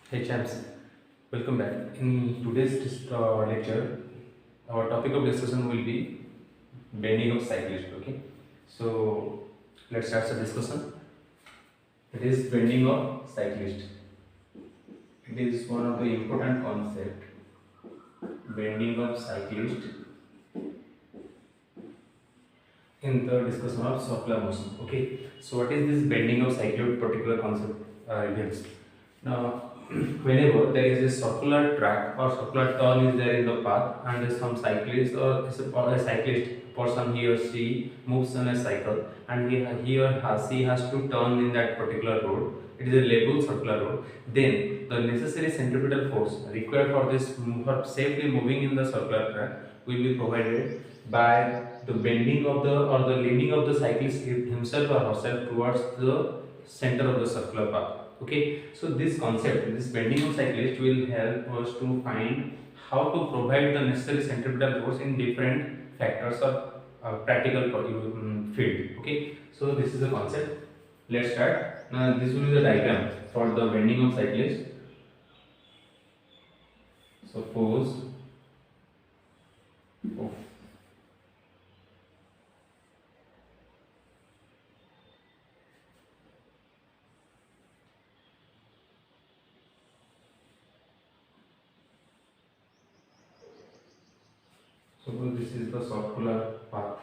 Hey champs, welcome back. In today's lecture, our topic of discussion will be bending of cyclist. Okay, so let's start the discussion. It is bending of cyclist. It is one of the important concept. Bending of cyclist in the discussion of circular motion. Okay, so what is this bending of cyclist particular concept? Yes. Now, whenever there is a circular track or circular turn is there in the path, and some cyclist or a cyclist person he or she moves on a cycle, and he or she has to turn in that particular road. It is a labeled circular road. Then the necessary centripetal force required for for safely moving in the circular track will be provided by the bending of the or the leaning of the cyclist himself or herself towards the center of the circular path. Okay, so this concept, this bending of cyclist will help us to find how to provide the necessary centripetal force in different factors of practical field. Okay, so this is the concept. Let's start. Now this will be the diagram for the bending of cyclist. Suppose, oh, suppose this is the circular path.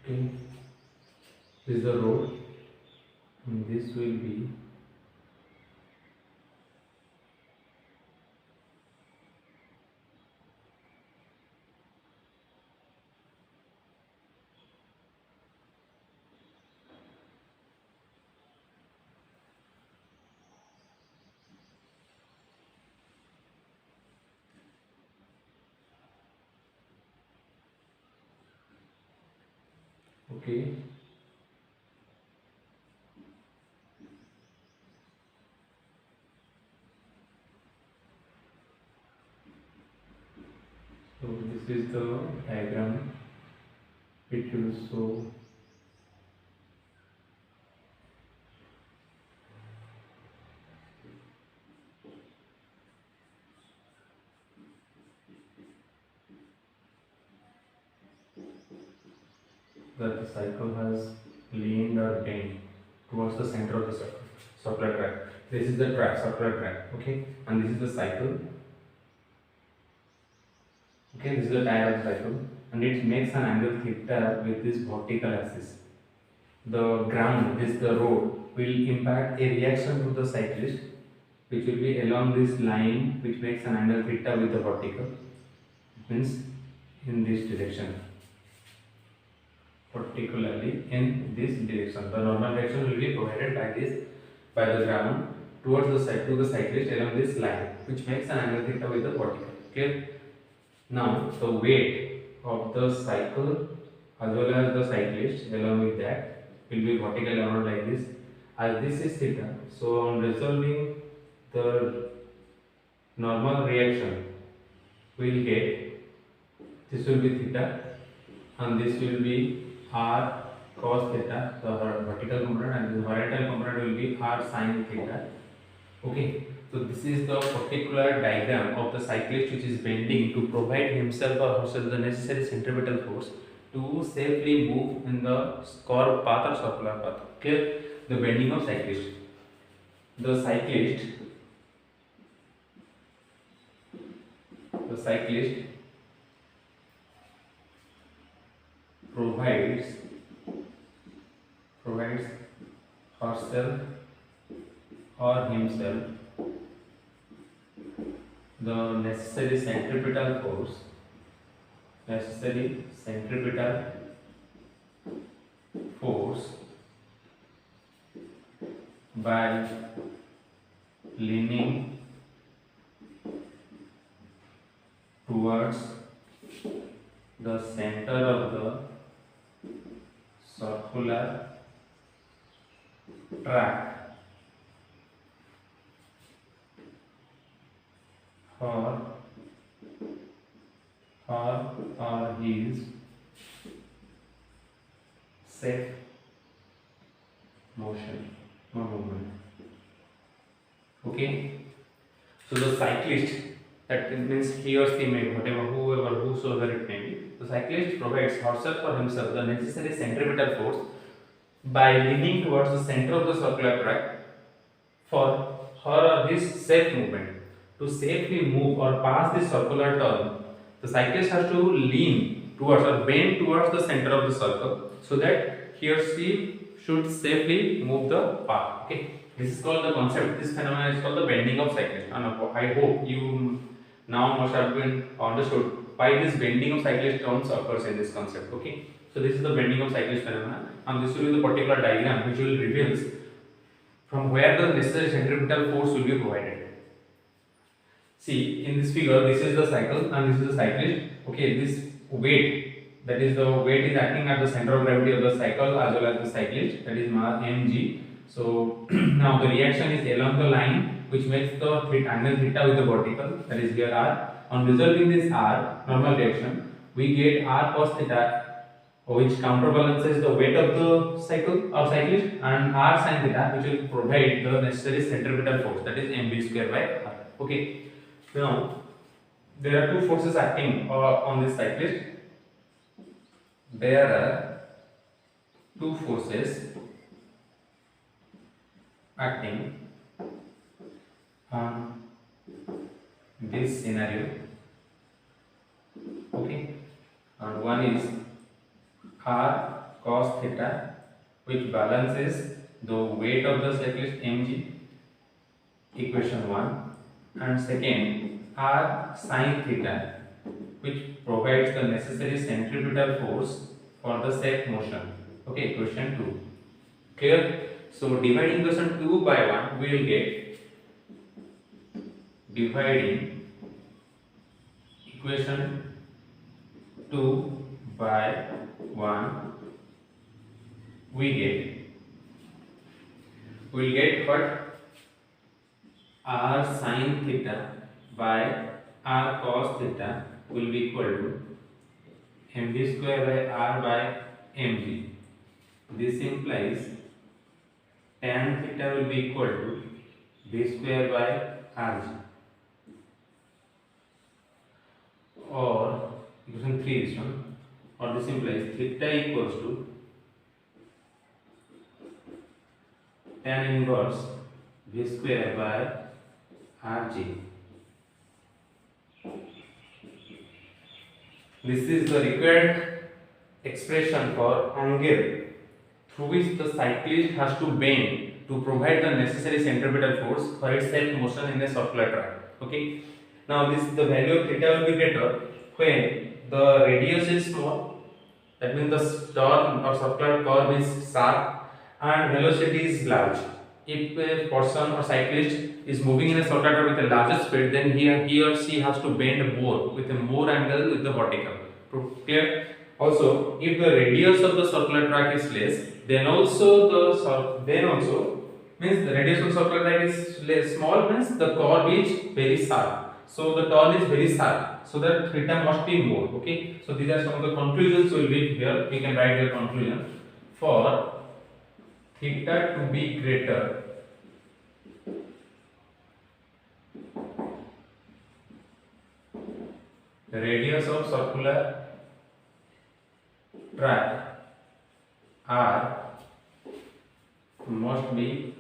Okay, this is the road, and this will be okay. So this is the diagram. It will show that the cycle has leaned or bent towards the center of the circular track. This is the track, circular track, okay, and this is the cycle. Okay, this is the tire of the cycle, and it makes an angle theta with this vertical axis. The ground, this the road, will impact a reaction to the cyclist, which will be along this line, which makes an angle theta with the vertical. It means in this direction, particularly in this direction. The normal direction will be provided by this, by the ground towards the side to the cyclist along this line, which makes an angle theta with the vertical. Clear? Now the weight of the cycle as well as the cyclist along with that will be vertical around like this. As this is theta, so on resolving the normal reaction, we will get this will be theta and this will be r cos theta, the vertical component, and the horizontal component will be r sin theta. Okay, so this is the particular diagram of the cyclist which is bending to provide himself or herself the necessary centripetal force to safely move in the curved path or circular path. Okay, the bending of cyclist. The cyclist, the cyclist provides herself or himself the necessary centripetal force by leaning towards the center of the circular track for her or his safe motion or movement. Okay, so the cyclist, that means he or she may, whatever, whoever, whosoever it may be, the cyclist provides herself or himself the necessary centripetal force by leaning towards the center of the circular track for her or his safe movement. To safely move or pass this circular turn, the cyclist has to lean towards or bend towards the center of the circle so that he or she should safely move the path. Okay, this is called the concept. This phenomenon is called the bending of cyclist. And I hope you now must have been understood why this bending of cyclist turns occurs in this concept. Okay, so this is the bending of cyclist phenomenon, and this will be the particular diagram which will reveals from where the necessary centripetal force will be provided. See, in this figure, this is the cycle and this is the cyclist. Okay, this weight, that is the weight is acting at the center of gravity of the cycle as well as the cyclist, that is mass mg. So now the reaction is along the line which makes the angle theta with the vertical, that is here r. On resolving this r normal reaction, we get r cos theta, which counterbalances the weight of the cycle or cyclist, and r sin theta, which will provide the necessary centripetal force, that is mv square by r. Okay. Now, there are two forces acting on this cyclist. There are two forces acting on this scenario. Okay, and one is r cos theta, which balances the weight of the cyclist mg, equation 1. And second, r sin theta, which provides the necessary centripetal force for the safe motion. Okay, question 2. Clear? So dividing question 2 by 1, we will get dividing equation 2 by 1, we will get what? R sin theta by r cos theta will be equal to mv square by r by mg. This implies tan theta will be equal to v square by rg, or equation 3 is one, or this implies theta equals to tan inverse v square by rg. This is the required expression for angle through which the cyclist has to bend to provide the necessary centripetal force for its safe motion in a circular track. Okay. Now the value of theta will be greater when the radius is small, that means the turn or circular curve is sharp and velocity is large. If a person or cyclist is moving in a circular track with a larger speed, then he or she has to bend more with a more angle with the vertical. Clear? Also, if the radius of the circular track is less, then also means the radius of the circular track is less small, means the curve is very sharp. So the turn is very sharp. So that theta must be more. Okay. So these are some of the conclusions will be here. We can write your conclusion. For theta to be greater, the radius of circular track r must be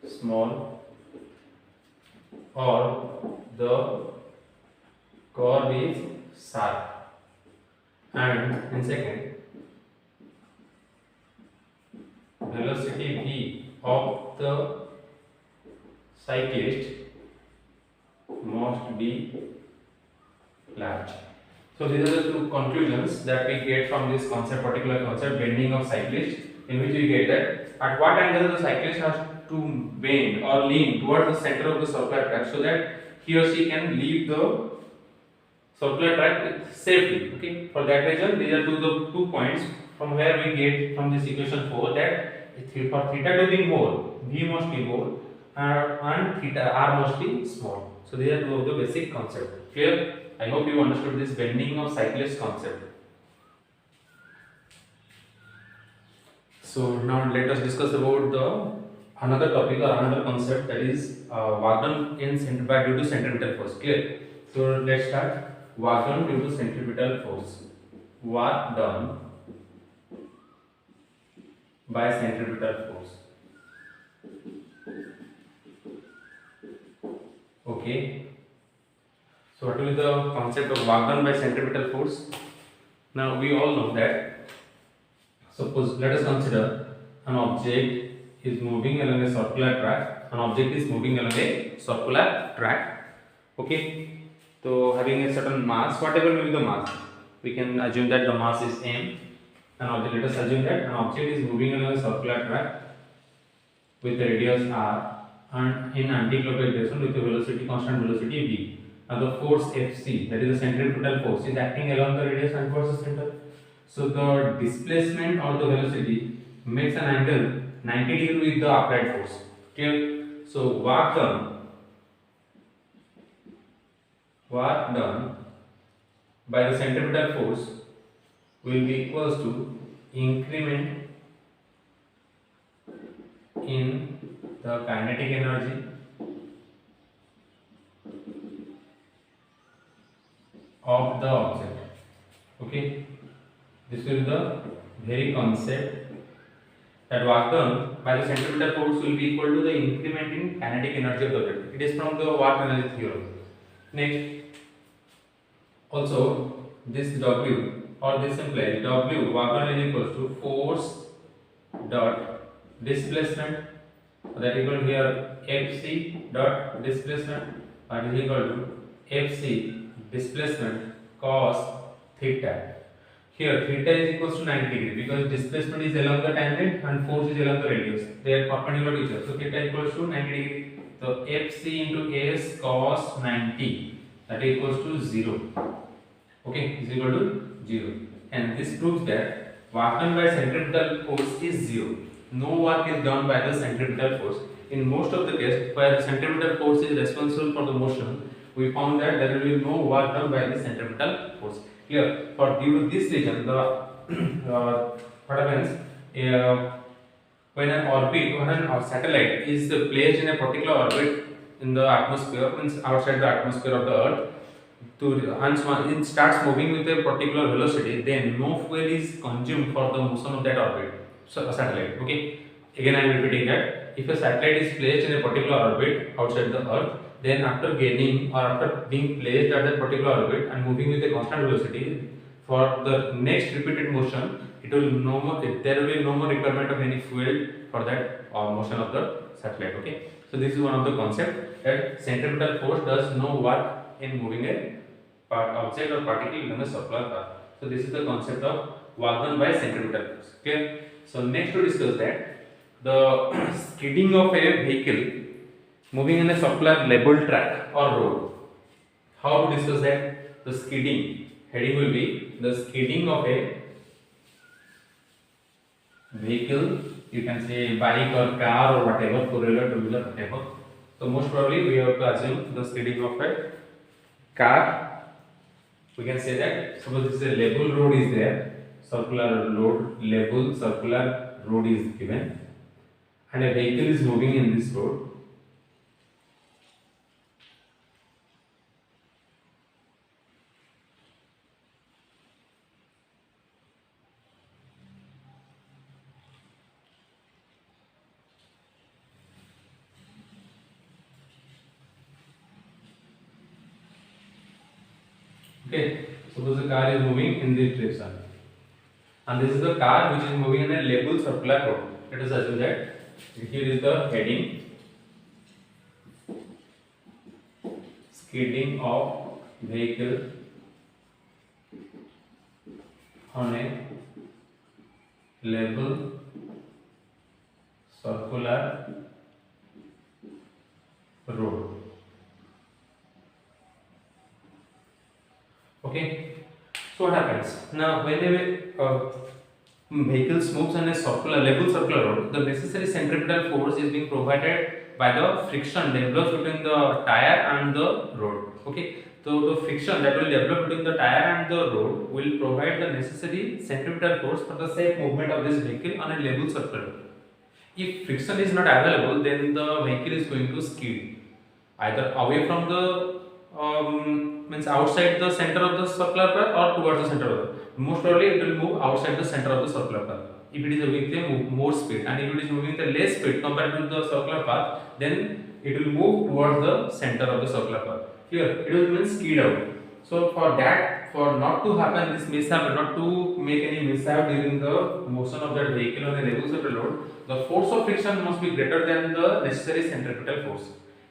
small, or the curve is sharp, and in second, velocity v of the cyclist must be large. So these are the two conclusions that we get from this particular concept, bending of cyclist, in which we get that at what angle the cyclist has to bend or lean towards the center of the circular track so that he or she can leave the circular track safely. Okay. For that reason, these are the 2 points from where we get from this equation 4 that for theta to be more, v must be more, and theta are mostly small. So these are two of the basic concepts. Clear? I hope you understood this bending of cyclist concept. So now let us discuss about the another topic or another concept, that is work done in by due to centripetal force. Clear? So let's start. Work done due to centripetal force. Work done by centripetal force. Okay. So what will be the concept of work done by centripetal force? Now we all know that, suppose let us consider an object is moving along a circular track. An object is moving along a circular track. Okay. So having a certain mass, whatever may be the mass, we can assume that the mass is m. An object, let us assume that an object is moving along a circular track with a radius r and in anti-clockwise direction with a velocity, constant velocity v. Now the force Fc, that is the centripetal force, is acting along the radius and towards the center. So the displacement or the velocity makes an angle 90 degree with the applied force. Clear? So work done by the centripetal force will be equals to increment in the kinetic energy of the object. Okay, this is the very concept, that work done by the centripetal force will be equal to the increment in kinetic energy of the object. It is from the work energy theorem. Next, also this W or this implies W work done is equals to force dot displacement, that equal to here Fc dot displacement, that is equal to Fc displacement cos theta. Here theta is equals to 90 degree because displacement is along the tangent and force is along the radius. They are perpendicular to each other. So theta equals to 90 degree. So Fc into S cos 90, that equals to 0. Okay, is equal to 0. And this proves that work done by centripetal force is 0. No work is done by the centripetal force. In most of the cases where the centripetal force is responsible for the motion, we found that there will be no work done by the centripetal force. Here, for due to this reason, the what happens when a satellite is placed in a particular orbit in the atmosphere, means outside the atmosphere of the Earth, it starts moving with a particular velocity, then no fuel is consumed for the motion of that orbit. So a satellite. Okay. Again, I am repeating that if a satellite is placed in a particular orbit outside the Earth, then after gaining or after being placed at that particular orbit and moving with a constant velocity, for the next repeated motion, it will no more. There will be no more requirement of any fuel for that motion of the satellite. Okay. So this is one of the concepts, that centripetal force does no work in moving a object or particle in a circular path. So this is the concept of work done by centripetal force. Okay. So next to discuss that, the skidding of a vehicle moving in a circular level track or road. How to discuss that? The skidding. Heading will be the skidding of a vehicle. You can say bike or car or whatever, four-wheeler, two-wheeler, whatever. So most probably we have to assume the skidding of a car. We can say that suppose this is a level road is there, circular road, level circular road is given, and a vehicle is moving in this road. Okay, suppose the car is moving in this direction, and this is the car which is moving in a level circular road. Let us assume that here is the heading, skidding of vehicle on a level circular road. Okay, so what happens now whenever vehicles moves on a circular level circular road, the necessary centripetal force is being provided by the friction develops between the tire and the road. Okay, so the friction that will develop between the tire and the road will provide the necessary centripetal force for the safe movement of this vehicle on a level surface. If friction is not available, then the vehicle is going to skid either away from the means outside the center of the circular path or towards the center of the. Most probably it will move outside the center of the circular path. If it is with a more speed, and if it is moving with a less speed compared to the circular path, then it will move towards the center of the circular path. Here it will mean skid out. So for that, for not to happen this mishap, not to make any mishap during the motion of that vehicle on a level surface road, the force of friction must be greater than the necessary centripetal force.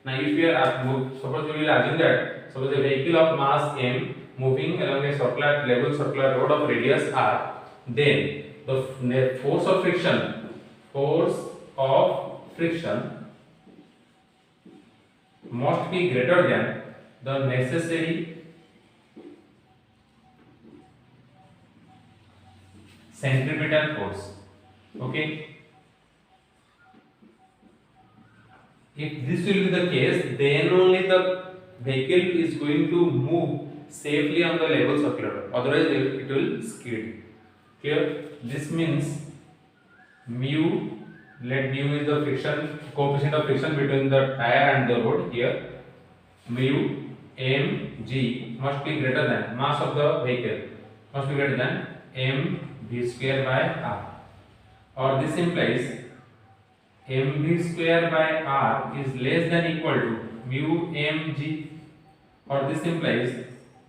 Now, if we are suppose we will assume that suppose a vehicle of mass m moving along a circular level circular road of radius r, then the force of friction must be greater than the necessary centripetal force. Okay. If this will be the case, then only the vehicle is going to move safely on the level circular road. Otherwise, it will skid. Here, this means mu. Let mu is the friction coefficient of friction between the tire and the road. Here, mu mg must be greater than mass of the vehicle must be greater than mv square by r, or this implies mv square by r is less than equal to mu mg, or this implies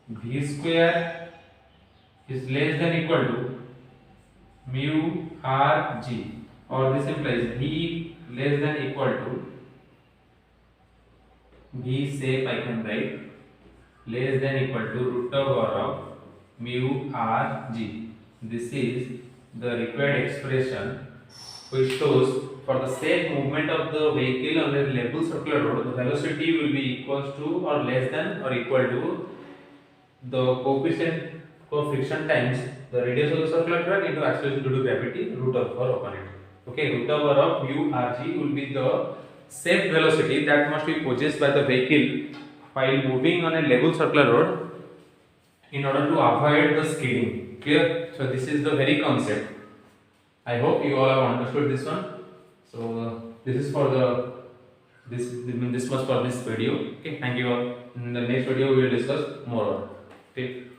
v square is less than equal to mu rg, or this implies v less than equal to v safe I can write less than equal to root over of mu rg. This is the required expression which shows for the safe movement of the vehicle on a level circular road, the velocity will be equals to or less than or equal to the coefficient of friction times the radius of the circular track into acceleration due to gravity root over upon it. Okay, root over of mu rg will be the safe velocity that must be possessed by the vehicle while moving on a level circular road in order to avoid the skidding. Clear? So this is the very concept. I hope you all have understood this one. So this is for the this was for this video. Okay, thank you all. In the next video we will discuss more. Okay.